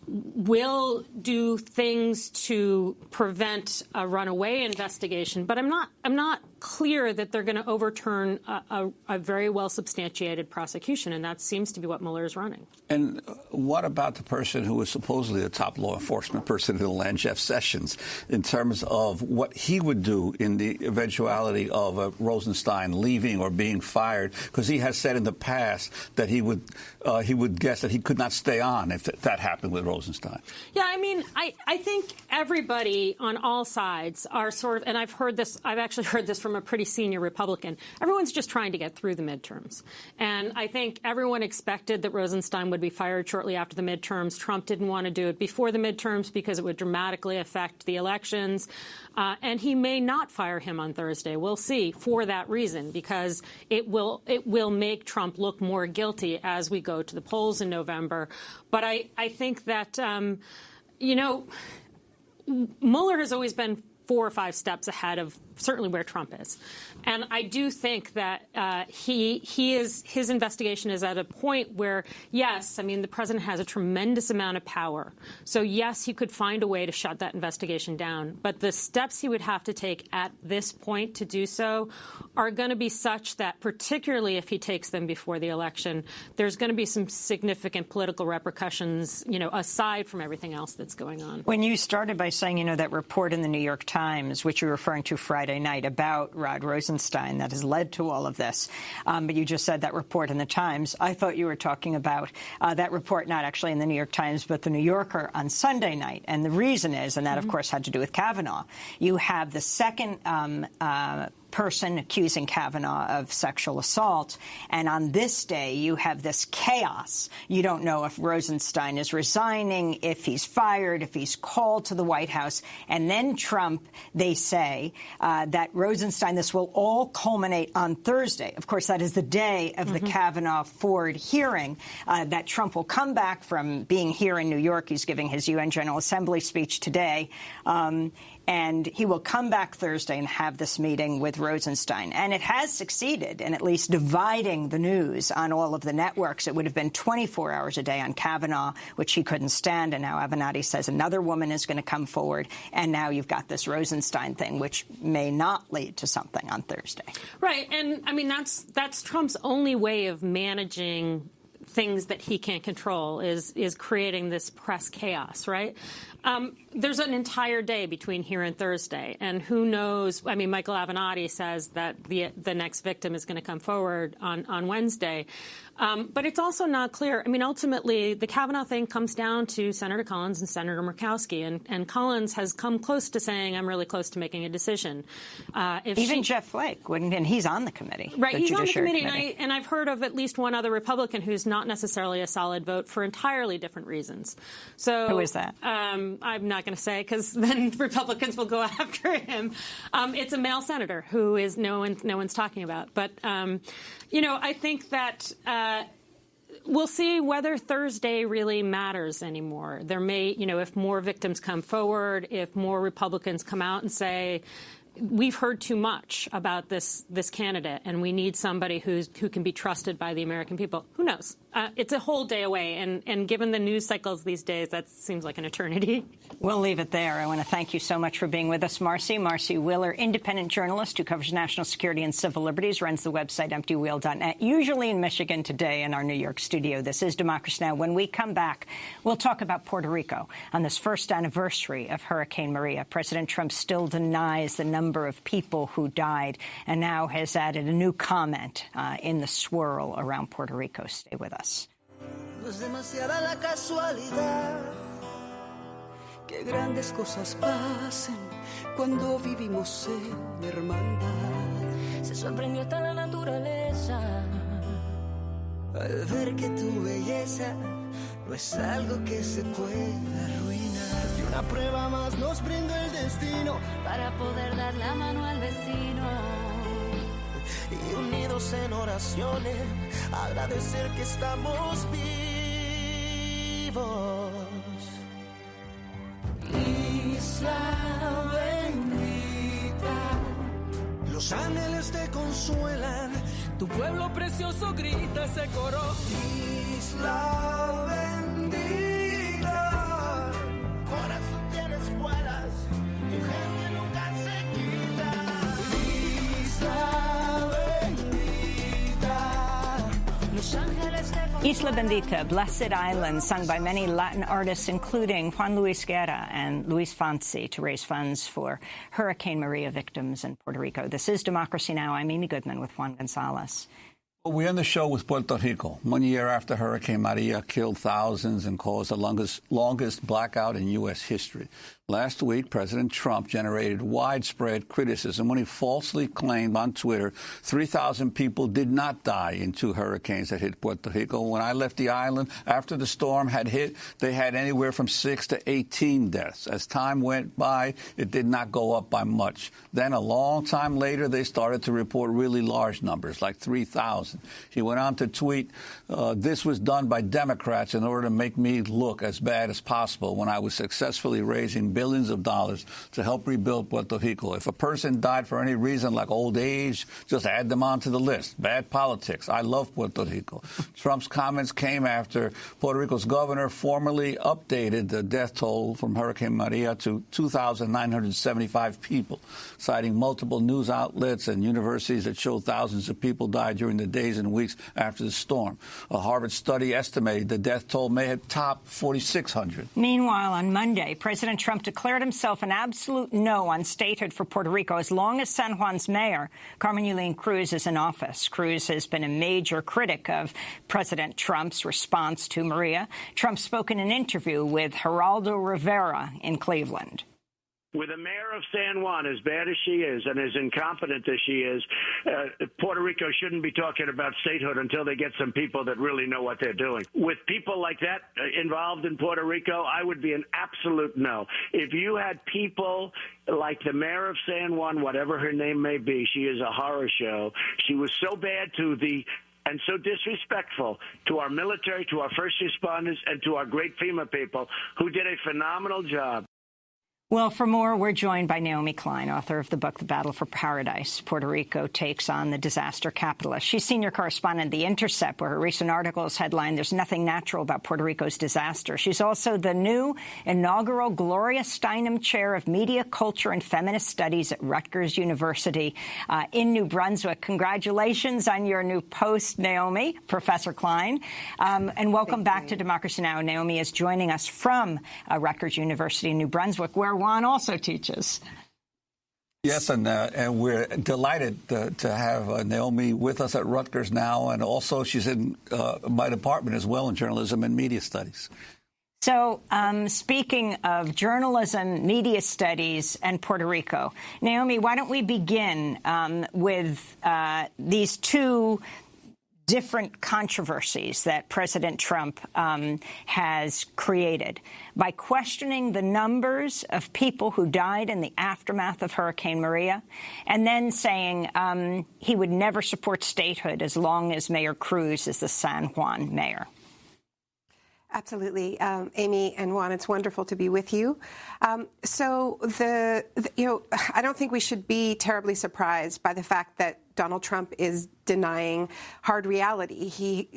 will do things to prevent a runaway investigation, but I'm not clear that they're going to overturn a very well substantiated prosecution, and that seems to be what Mueller is running. And what about the person who was supposedly the top law enforcement person in the land, Jeff Sessions, in terms of what he would do in the eventuality of Rosenstein leaving or being fired? Because he has said in the past that he would guess that he could not stay on if that happened with Rosenstein. Yeah, I mean, I think everybody on all sides are sort of, and I've actually heard this from a pretty senior Republican, everyone's just trying to get through the midterms. And I think everyone expected that Rosenstein would be fired shortly after the midterms. Trump didn't want to do it before the midterms because it would dramatically affect the elections. And he may not fire him on Thursday. We'll see, for that reason, because it will make Trump look more guilty as we go to the polls in November. But I think that, Mueller has always been 4 or 5 steps ahead of certainly where Trump is. And I do think that his investigation is at a point where, yes, I mean, the president has a tremendous amount of power. So, yes, he could find a way to shut that investigation down. But the steps he would have to take at this point to do so are going to be such that, particularly if he takes them before the election, there's going to be some significant political repercussions, aside from everything else that's going on. When you started by saying, that report in the New York Times, which you're referring to Friday night about Rod Rosenstein that has led to all of this, but you just said that report in the Times. I thought you were talking about that report not actually in the New York Times, but the New Yorker on Sunday night. And the reason is, and that, of course, had to do with Kavanaugh, you have the second person accusing Kavanaugh of sexual assault. And on this day, you have this chaos. You don't know if Rosenstein is resigning, if he's fired, if he's called to the White House. And then Trump, they say that Rosenstein, this will all culminate on Thursday. Of course, that is the day of the Kavanaugh-Ford hearing, that Trump will come back from being here in New York. He's giving his UN General Assembly speech today. And he will come back Thursday and have this meeting with Rosenstein. And it has succeeded in at least dividing the news on all of the networks. It would have been 24 hours a day on Kavanaugh, which he couldn't stand. And now Avenatti says another woman is going to come forward. And now you've got this Rosenstein thing, which may not lead to something on Thursday. Right. And, I mean, that's Trump's only way of managing things that he can't control is creating this press chaos, right? There's an entire day between here and Thursday, and who knows? I mean, Michael Avenatti says that the next victim is going to come forward on Wednesday. But it's also not clear. I mean, ultimately, the Kavanaugh thing comes down to Senator Collins and Senator Murkowski. And Collins has come close to saying, I'm really close to making a decision. Even Jeff Flake, and he's on the committee. Right, he's on the committee. And I've heard of at least one other Republican who's not necessarily a solid vote for entirely different reasons. So who is that? I'm not going to say, because then Republicans will go after him. It's a male senator who is no one's talking about. But I think that we'll see whether Thursday really matters anymore. There may, if more victims come forward, if more Republicans come out and say, we've heard too much about this candidate, and we need somebody who can be trusted by the American people. Who knows? It's a whole day away, and given the news cycles these days, that seems like an eternity. We'll leave it there. I want to thank you so much for being with us, Marcy. Marcy Wheeler, independent journalist who covers national security and civil liberties, runs the website EmptyWheel.net, usually in Michigan, today in our New York studio. This is Democracy Now! When we come back, we'll talk about Puerto Rico. On this first anniversary of Hurricane Maria, President Trump still denies the number of people who died and now has added a new comment in the swirl around Puerto Rico. Stay with us. No es demasiada la casualidad que grandes cosas pasen cuando vivimos en hermandad. Se sorprendió hasta la naturaleza al ver que tu belleza no es algo que se pueda arruinar. Y una prueba más nos brindó el destino para poder dar la mano al vecino. Y unidos en oraciones, agradecer que estamos vivos. Isla bendita, los ángeles te consuelan, tu pueblo precioso grita ese coro. Isla bendita, corazón tienes vuelas, tu gente nunca se quita. Isla Bendita, Blessed Island, sung by many Latin artists, including Juan Luis Guerra and Luis Fonsi, to raise funds for Hurricane Maria victims in Puerto Rico. This is Democracy Now! I'm Amy Goodman with Juan Gonzalez. Well, we end the show with Puerto Rico. 1 year after Hurricane Maria killed thousands and caused the longest blackout in U.S. history. Last week, President Trump generated widespread criticism when he falsely claimed on Twitter 3,000 people did not die in 2 hurricanes that hit Puerto Rico. When I left the island after the storm had hit, they had anywhere from 6 to 18 deaths. As time went by, it did not go up by much. Then a long time later, they started to report really large numbers, like 3,000. He went on to tweet, this was done by Democrats in order to make me look as bad as possible when I was successfully raising billions of dollars to help rebuild Puerto Rico. If a person died for any reason like old age, just add them onto the list. Bad politics. I love Puerto Rico. Trump's comments came after Puerto Rico's governor formally updated the death toll from Hurricane Maria to 2,975 people, citing multiple news outlets and universities that showed thousands of people died during the days and weeks after the storm. A Harvard study estimated the death toll may have topped 4,600. Meanwhile, on Monday, President Trump declared himself an absolute no on statehood for Puerto Rico as long as San Juan's mayor, Carmen Yulín Cruz, is in office. Cruz has been a major critic of President Trump's response to Maria. Trump spoke in an interview with Geraldo Rivera in Cleveland. With a mayor of San Juan as bad as she is and as incompetent as she is, Puerto Rico shouldn't be talking about statehood until they get some people that really know what they're doing. With people like that involved in Puerto Rico, I would be an absolute no. If you had people like the mayor of San Juan, whatever her name may be, she is a horror show. She was so bad and so disrespectful to our military, to our first responders, and to our great FEMA people who did a phenomenal job. Well, for more, we're joined by Naomi Klein, author of the book The Battle for Paradise. Puerto Rico takes on the disaster capitalist. She's senior correspondent at The Intercept, where her recent articles headline, "There's Nothing Natural About Puerto Rico's Disaster." She's also the new inaugural Gloria Steinem Chair of Media, Culture, and Feminist Studies at Rutgers University in New Brunswick. Congratulations on your new post, Naomi, Professor Klein. And welcome back to Democracy Now! Naomi is joining us from Rutgers University in New Brunswick, where Juan also teaches. Yes, and we're delighted to have Naomi with us at Rutgers now, and also she's in my department as well in journalism and media studies. So speaking of journalism, media studies, and Puerto Rico, Naomi, why don't we begin with these two different controversies that President Trump has created by questioning the numbers of people who died in the aftermath of Hurricane Maria, and then saying he would never support statehood as long as Mayor Cruz is the San Juan mayor. Absolutely, Amy and Juan, it's wonderful to be with you. I don't think we should be terribly surprised by the fact that Donald Trump is denying hard reality. He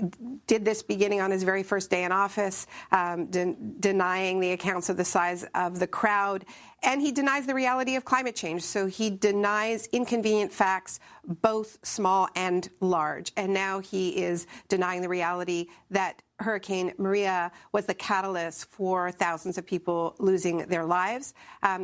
did this beginning on his very first day in office, denying the accounts of the size of the crowd, and he denies the reality of climate change. So he denies inconvenient facts, both small and large. And now he is denying the reality that Hurricane Maria was the catalyst for thousands of people losing their lives.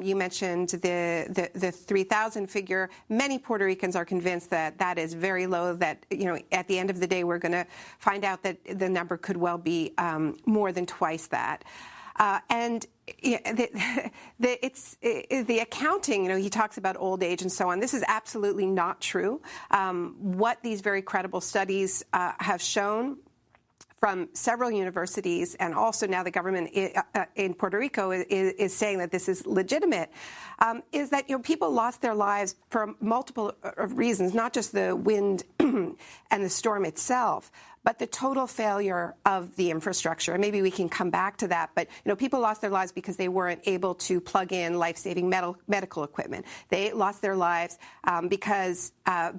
You mentioned the 3,000 figure. Many Puerto Ricans are convinced that that is very low, that, at the end of the day, we're going to find out that the number could well be more than twice that. The accounting, he talks about old age and so on. This is absolutely not true. What these very credible studies have shown from several universities, and also now the government in Puerto Rico is saying that this is legitimate, is that people lost their lives for multiple reasons, not just the wind and the storm itself, but the total failure of the infrastructure. And maybe we can come back to that. But, people lost their lives because they weren't able to plug in life-saving medical equipment. They lost their lives because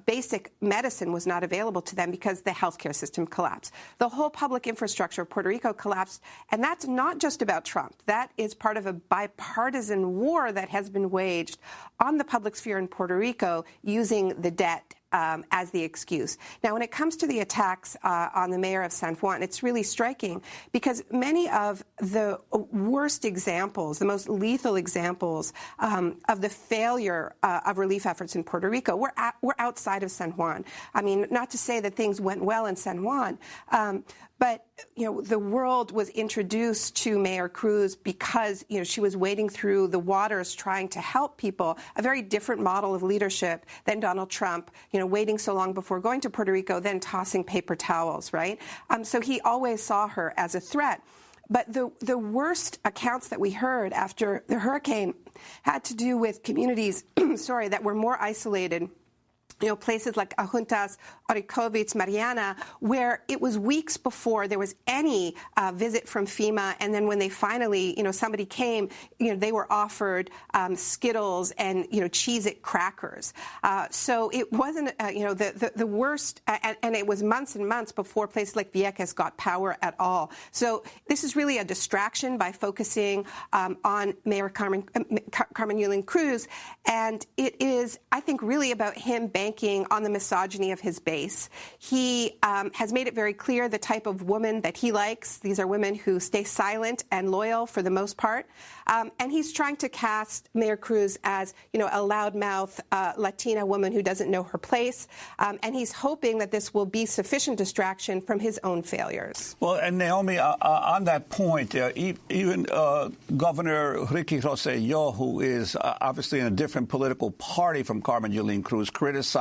basic medicine was not available to them because the healthcare system collapsed. The whole public infrastructure of Puerto Rico collapsed. And that's not just about Trump. That is part of a bipartisan war that has been waged on the public sphere in Puerto Rico using the debt as the excuse. Now, when it comes to the attacks on the mayor of San Juan, it's really striking because many of the worst examples, the most lethal examples of the failure of relief efforts in Puerto Rico were outside of San Juan. I mean, not to say that things went well in San Juan, but, the world was introduced to Mayor Cruz because, she was wading through the waters trying to help people, a very different model of leadership than Donald Trump, waiting so long before going to Puerto Rico, then tossing paper towels, right? So he always saw her as a threat. But the worst accounts that we heard after the hurricane had to do with communities, that were more isolated, places like Ajuntas, Orikovitz, Mariana, where it was weeks before there was any visit from FEMA. And then when they finally, somebody came, they were offered Skittles and, Cheez-It crackers. So it wasn't, the worst, and it was months and months before places like Vieques got power at all. So this is really a distraction by focusing on Mayor Carmen Yulín Cruz. And it is, I think, really about him banking on the misogyny of his base. He has made it very clear the type of woman that he likes. These are women who stay silent and loyal for the most part. And he's trying to cast Mayor Cruz as, a loudmouth Latina woman who doesn't know her place. And he's hoping that this will be sufficient distraction from his own failures. Well, and Naomi, on that point, even Governor Ricky Rosselló, who is obviously in a different political party from Carmen Yulín Cruz, criticized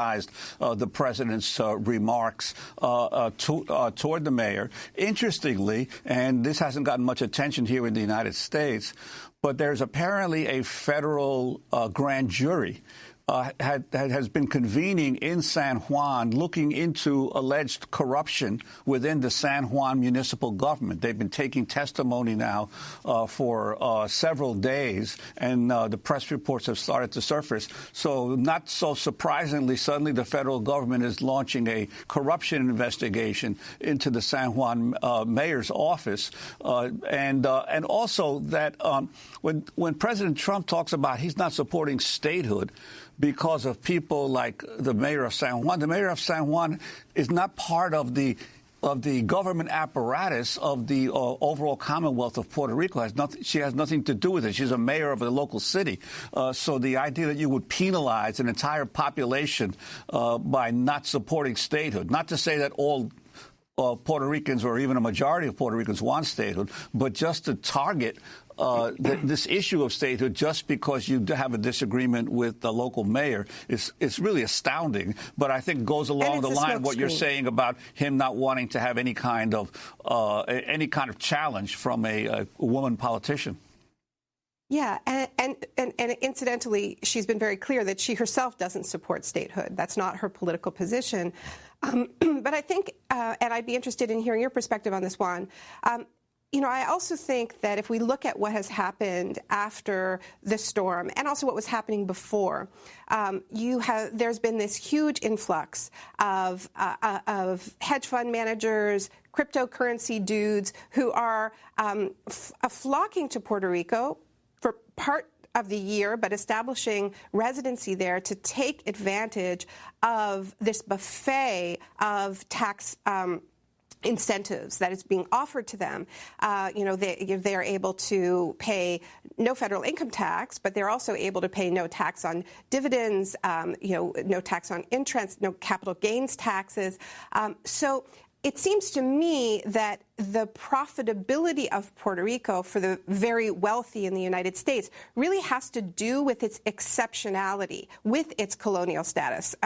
the president's remarks toward the mayor. Interestingly, and this hasn't gotten much attention here in the United States, but there's apparently a federal grand jury has been convening in San Juan looking into alleged corruption within the San Juan municipal government. They've been taking testimony now for several days, and the press reports have started to surface. So not so surprisingly, suddenly the federal government is launching a corruption investigation into the San Juan mayor's office. And also that when President Trump talks about he's not supporting statehood because of people like the mayor of San Juan is not part of the government apparatus of the overall Commonwealth of Puerto Rico. She has nothing to do with it. She's a mayor of a local city. So the idea that you would penalize an entire population by not supporting statehood, not to say that all Puerto Ricans or even a majority of Puerto Ricans want statehood, but just to target this issue of statehood just because you have a disagreement with the local mayor is really astounding. But I think goes along the line of what you're saying about him not wanting to have any kind of challenge from a woman politician. Yeah, and incidentally, she's been very clear that she herself doesn't support statehood. That's not her political position. But I think, and I'd be interested in hearing your perspective on this, Juan. I also think that if we look at what has happened after the storm and also what was happening before, there's been this huge influx of hedge fund managers, cryptocurrency dudes who are flocking to Puerto Rico for part of the year, but establishing residency there to take advantage of this buffet of tax incentives that is being offered to them. They are able to pay no federal income tax, but they're also able to pay no tax on dividends, no tax on interest, no capital gains taxes. So it seems to me that the profitability of Puerto Rico for the very wealthy in the United States really has to do with its exceptionality, with its colonial status.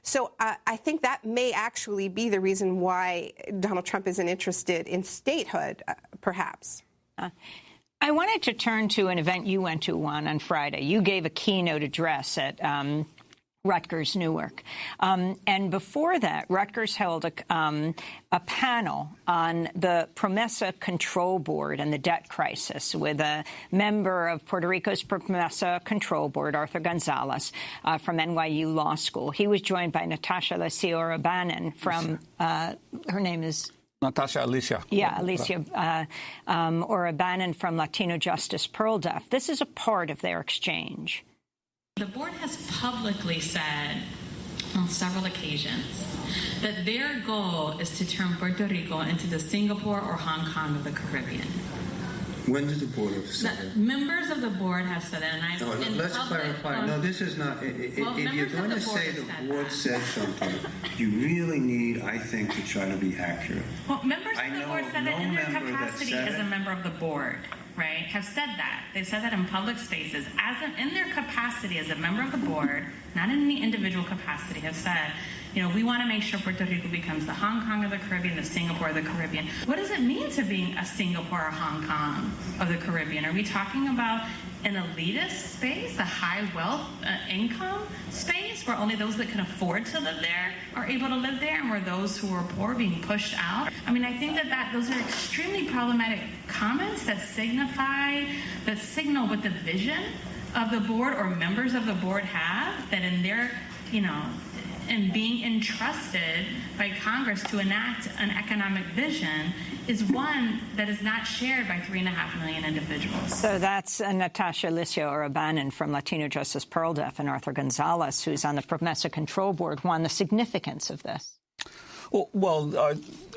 So I think that may actually be the reason why Donald Trump isn't interested in statehood, perhaps. I wanted to turn to an event you went to, Juan, on Friday. You gave a keynote address at Rutgers Newark. And before that, Rutgers held a panel on the PROMESA Control Board and the debt crisis with a member of Puerto Rico's PROMESA Control Board, Arthur Gonzalez, from NYU Law School. He was joined by Natasha Orobanen from, her name is... Natasha Alicia. Yeah, Alicia Orobanen from Latino Justice Pearl Deaf. This is a part of their exchange. The board has publicly said on several occasions that their goal is to turn Puerto Rico into the Singapore or Hong Kong of the Caribbean. When did the board have said that? Members of the board have said that. And let's clarify. No, this is not. If you're going to say the board said something, you really need, I think, to try to be accurate. Well, members of the board said that in their capacity as a member of the board. Right, have said that. They've said that in public spaces, in their capacity as a member of the board, not in any individual capacity, have said, we want to make sure Puerto Rico becomes the Hong Kong of the Caribbean, the Singapore of the Caribbean. What does it mean to being a Singapore or Hong Kong of the Caribbean? Are we talking about an elitist space, a high wealth income space where only those that can afford to live there are able to live there, and where those who are poor being pushed out? I mean, I think that those are extremely problematic comments that signal what the vision of the board or members of the board have, that in their, and being entrusted by Congress to enact an economic vision is one that is not shared by 3.5 million individuals. So that's Natasha Orobanen from Latino Justice Pearl Deaf and Arthur Gonzalez, who's on the PROMESA Control Board. Juan, the significance of this?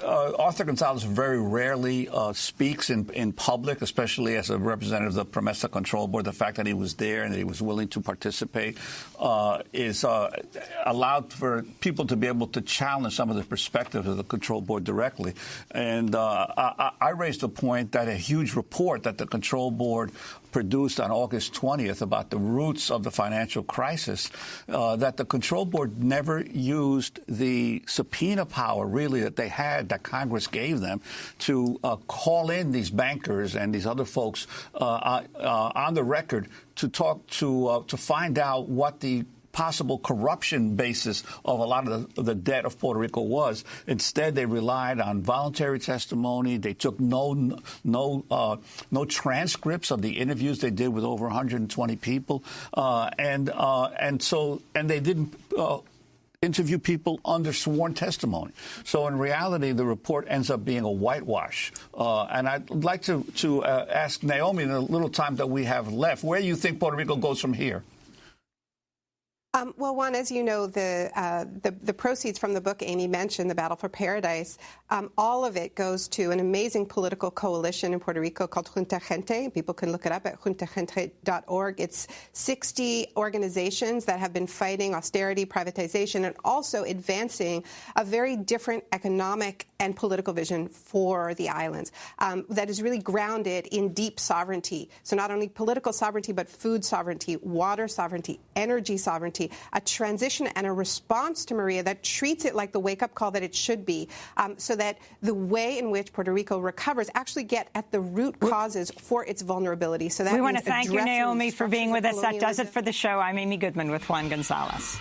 Arthur Gonzalez very rarely speaks in public, especially as a representative of the PROMESA Control Board. The fact that he was there and that he was willing to participate is allowed for people to be able to challenge some of the perspectives of the Control Board directly. And I raised the point that a huge report that the Control Board produced on August 20th about the roots of the financial crisis, that the Control Board never used the subpoena power, really, that they had, that Congress gave them, to call in these bankers and these other folks on the record to talk to find out what the possible corruption basis of a lot of the debt of Puerto Rico was. Instead, they relied on voluntary testimony. They took no transcripts of the interviews they did with over 120 people, and they didn't interview people under sworn testimony. So in reality, the report ends up being a whitewash. And I'd like to ask Naomi, in the little time that we have left, where do you think Puerto Rico goes from here? Well, Juan, as you know, the proceeds from the book Amy mentioned, The Battle for Paradise, all of it goes to an amazing political coalition in Puerto Rico called Junta Gente. People can look it up at juntagente.org. It's 60 organizations that have been fighting austerity, privatization, and also advancing a very different economic and political vision for the islands that is really grounded in deep sovereignty. So not only political sovereignty, but food sovereignty, water sovereignty, energy sovereignty, a transition and a response to Maria that treats it like the wake-up call that it should be, so that the way in which Puerto Rico recovers actually get at the root causes for its vulnerability. So that we want to thank you, Naomi, for being with us. That does it for the show. I'm Amy Goodman with Juan Gonzalez.